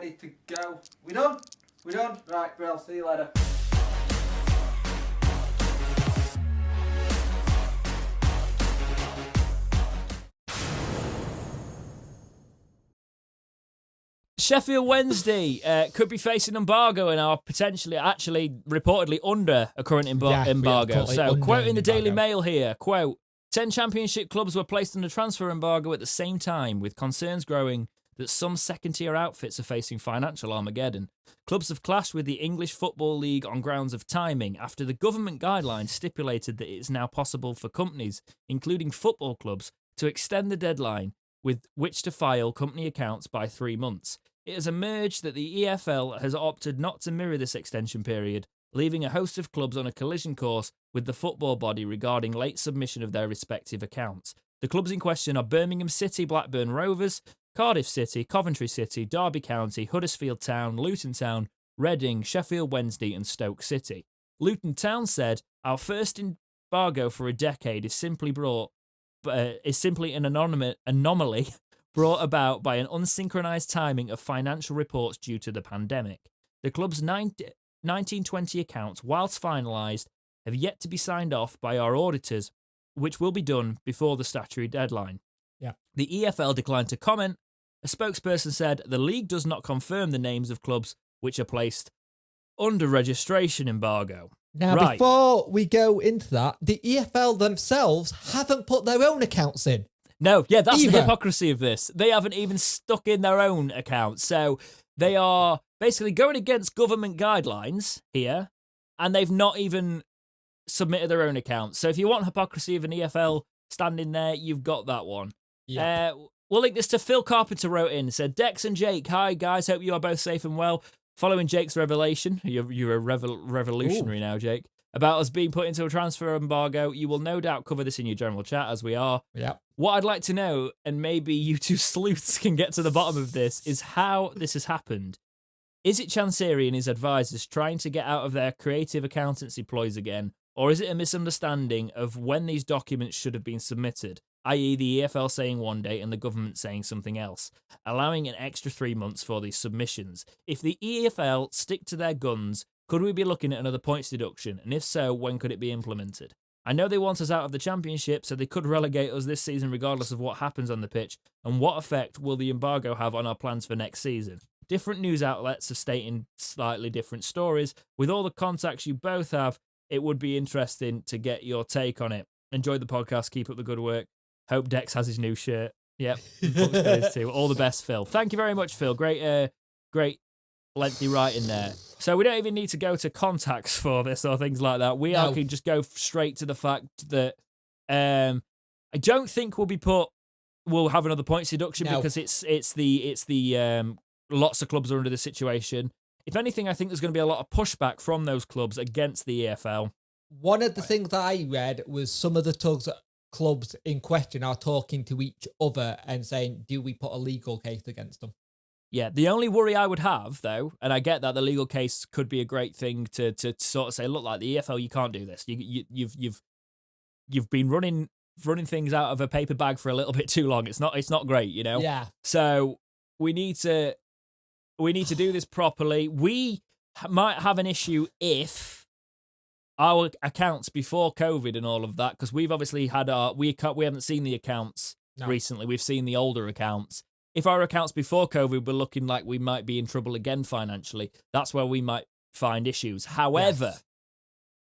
need to go. We done? We done? Right, Brill, see you later. Sheffield Wednesday could be facing embargo and are potentially, actually, reportedly under a current embargo. So, quoting the Daily Mail here, quote, 10 championship clubs were placed under transfer embargo at the same time, with concerns growing that some second-tier outfits are facing financial Armageddon. Clubs have clashed with the English Football League on grounds of timing after the government guidelines stipulated that it is now possible for companies, including football clubs, to extend the deadline with which to file company accounts by 3 months. It has emerged that the EFL has opted not to mirror this extension period, leaving a host of clubs on a collision course with the football body regarding late submission of their respective accounts. The clubs in question are Birmingham City, Blackburn Rovers, Cardiff City, Coventry City, Derby County, Huddersfield Town, Luton Town, Reading, Sheffield Wednesday and Stoke City. Luton Town said, "Our first embargo for a decade is simply an anomaly brought about by an unsynchronized timing of financial reports due to the pandemic. The club's 1920 accounts, whilst finalised, have yet to be signed off by our auditors, which will be done before the statutory deadline." Yeah. The EFL declined to comment. A spokesperson said the league does not confirm the names of clubs which are placed under registration embargo. Now, before we go into that, the EFL themselves haven't put their own accounts in. No, yeah, that's the hypocrisy of this. They haven't even stuck in their own accounts. So they are basically going against government guidelines here, and they've not even submitted their own accounts. So if you want hypocrisy of an EFL standing there, you've got that one. Yeah. We'll link this to Phil Carpenter wrote in, said, "Dex and Jake, hi guys, hope you are both safe and well. Following Jake's revelation," you're a revolutionary now, Jake, "about us being put into a transfer embargo, you will no doubt cover this in your general chat, as we are. Yeah. What I'd like to know, and maybe you two sleuths can get to the bottom of this, is how this has happened. Is it Chansiri and his advisors trying to get out of their creative accountancy ploys again, or is it a misunderstanding of when these documents should have been submitted, i.e. the EFL saying one date and the government saying something else, allowing an extra 3 months for these submissions? If the EFL stick to their guns, could we be looking at another points deduction? And if so, when could it be implemented? I know they want us out of the championship, so they could relegate us this season regardless of what happens on the pitch. And what effect will the embargo have on our plans for next season? Different news outlets are stating slightly different stories. With all the contacts you both have, it would be interesting to get your take on it. Enjoy the podcast. Keep up the good work. Hope Dex has his new shirt. Yep. Too. All the best, Phil. Thank you very much, Phil. Great lengthy writing there. So we don't even need to go to contacts for this or things like that. We can just go straight to the fact that I don't think we'll have another points deduction because it's the lots of clubs are under this situation. If anything, I think there's going to be a lot of pushback from those clubs against the EFL. One of the things that I read was some of the clubs in question are talking to each other and saying, do we put a legal case against them? Yeah, the only worry I would have, though, and I get that the legal case could be a great thing to sort of say, look, like the EFL, you can't do this. You've been running things out of a paper bag for a little bit too long. It's not great, you know. Yeah. So we need to do this properly. We might have an issue if our accounts before COVID and all of that, because we've obviously had we haven't seen the accounts recently. We've seen the older accounts. If our accounts before COVID were looking like we might be in trouble again financially, that's where we might find issues. However,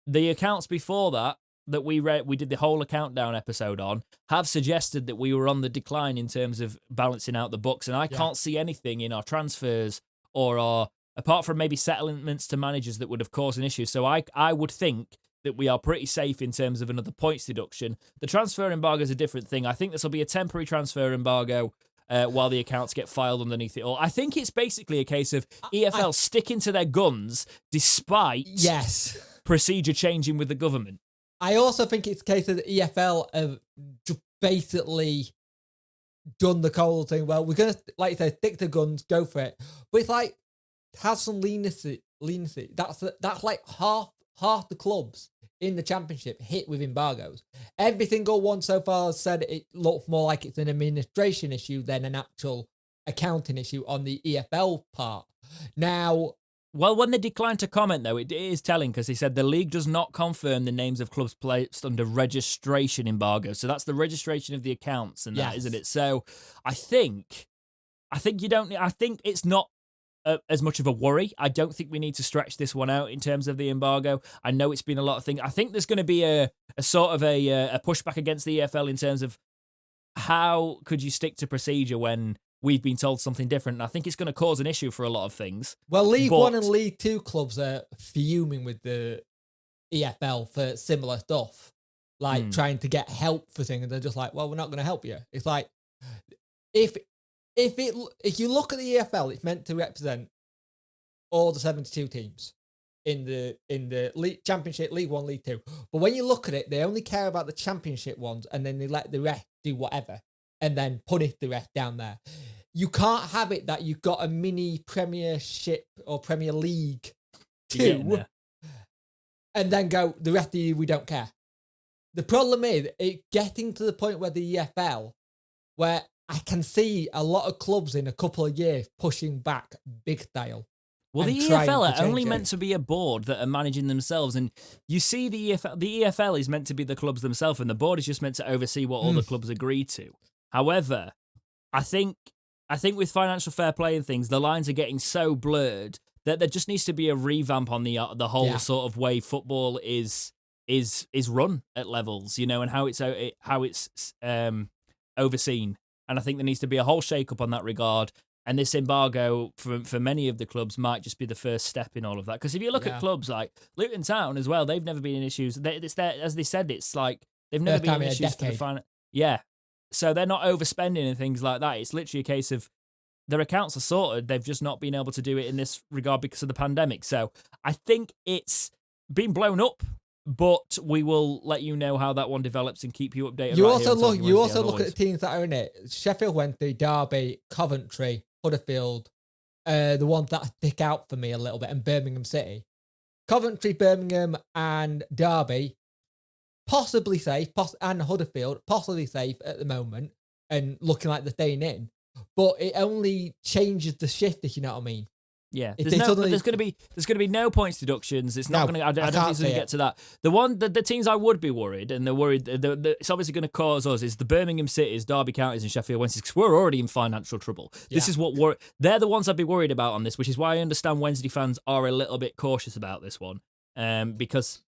the accounts before that we did the whole account down episode on, have suggested that we were on the decline in terms of balancing out the books, and I can't see anything in our transfers or apart from maybe settlements to managers that would have caused an issue. So I would think that we are pretty safe in terms of another points deduction. The transfer embargo is a different thing. I think this will be a temporary transfer embargo while the accounts get filed underneath it all. I think it's basically a case of EFL sticking to their guns despite procedure changing with the government. I also think it's a case of the EFL have just basically done the cold thing. Well, we're going to, like you said, stick to guns, go for it. But it's like, have some leniency. That's like half the clubs in the championship hit with embargoes. Every single one so far has said it looks more like it's an administration issue than an actual accounting issue on the EFL part. Now, well, when they declined to comment, though, it is telling because he said the league does not confirm the names of clubs placed under registration embargo. So that's the registration of the accounts and that, isn't it? So I think you don't. I think it's not as much of a worry. I don't think we need to stretch this one out in terms of the embargo. I know it's been a lot of things. I think there's going to be a sort of a pushback against the EFL in terms of how could you stick to procedure when we've been told something different. And I think it's going to cause an issue for a lot of things. Well, League One and League Two clubs are fuming with the EFL for similar stuff, like trying to get help for things. And they're just like, well, we're not going to help you. It's like, if you look at the EFL, it's meant to represent all the 72 teams in the league, Championship, League One, League Two. But when you look at it, they only care about the Championship ones, and then they let the rest do whatever, and then punish the rest down there. You can't have it that you've got a mini Premiership or Premier League 2, and then go, the rest of you, we don't care. The problem is it getting to the point where the EFL, where I can see a lot of clubs in a couple of years pushing back big style. Well, the EFL are only meant to be a board that are managing themselves, and you see the EFL is meant to be the clubs themselves, and the board is just meant to oversee what all the clubs agree to. However, I think with financial fair play and things, the lines are getting so blurred that there just needs to be a revamp on the whole sort of way football is run at levels, and how it's overseen. And I think there needs to be a whole shake-up on that regard. And this embargo for many of the clubs might just be the first step in all of that. Because if you look at clubs like Luton Town as well, they've never been in issues. As they said, it's like they've never been in issues to the final. Yeah. So they're not overspending and things like that. It's literally a case of their accounts are sorted. They've just not been able to do it in this regard because of the pandemic. So I think it's been blown up. But we will let you know how that one develops and keep you updated. You also look at the teams that are in it. Sheffield Wednesday, Derby, Coventry, Huddersfield, the ones that stick out for me a little bit, and Birmingham City. Coventry, Birmingham, and Derby, possibly safe, and Huddersfield, possibly safe at the moment, and looking like they're staying in. But it only changes the shift, if you know what I mean. Yeah, there's going to be no points deductions. It's not going to. I don't think it's going to get to that. The teams I would be worried, and they're worried. It's obviously going to cause us is the Birmingham Cities, Derby Counties, and Sheffield Wednesday, because we're already in financial trouble. Yeah. This is what they're the ones I'd be worried about on this, which is why I understand Wednesday fans are a little bit cautious about this one, because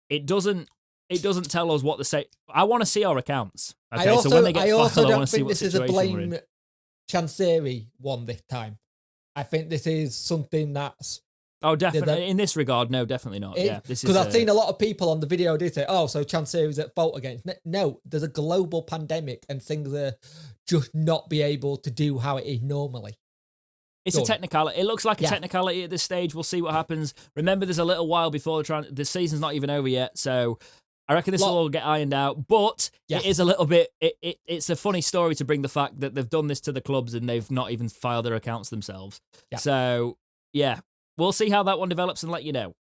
it doesn't tell us what the say. I want to see our accounts. Okay, so when they get filed, I want to see what situation we're in. I also don't think this is a blame Chancery one this time. I think this is something that's... Oh, definitely. In this regard, no, definitely not. Because I've seen a lot of people on the video did say, oh, so Chancery is at fault against... No, there's a global pandemic and things are just not be able to do how it is normally. It's a technicality. It looks like a technicality at this stage. We'll see what happens. Remember, there's a little while before the season's not even over yet, so... I reckon this will all get ironed out, but it is a little bit... It's a funny story to bring the fact that they've done this to the clubs and they've not even filed their accounts themselves. Yeah. So, yeah, we'll see how that one develops and let you know.